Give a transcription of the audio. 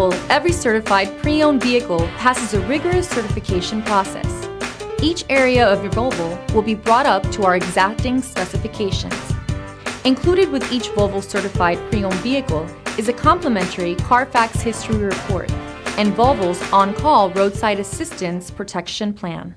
example, every certified pre-owned vehicle passes a rigorous certification process. Each area of your Volvo will be brought up to our exacting specifications. Included with each Volvo certified pre-owned vehicle is a complimentary Carfax history report and Volvo's on-call roadside assistance protection plan.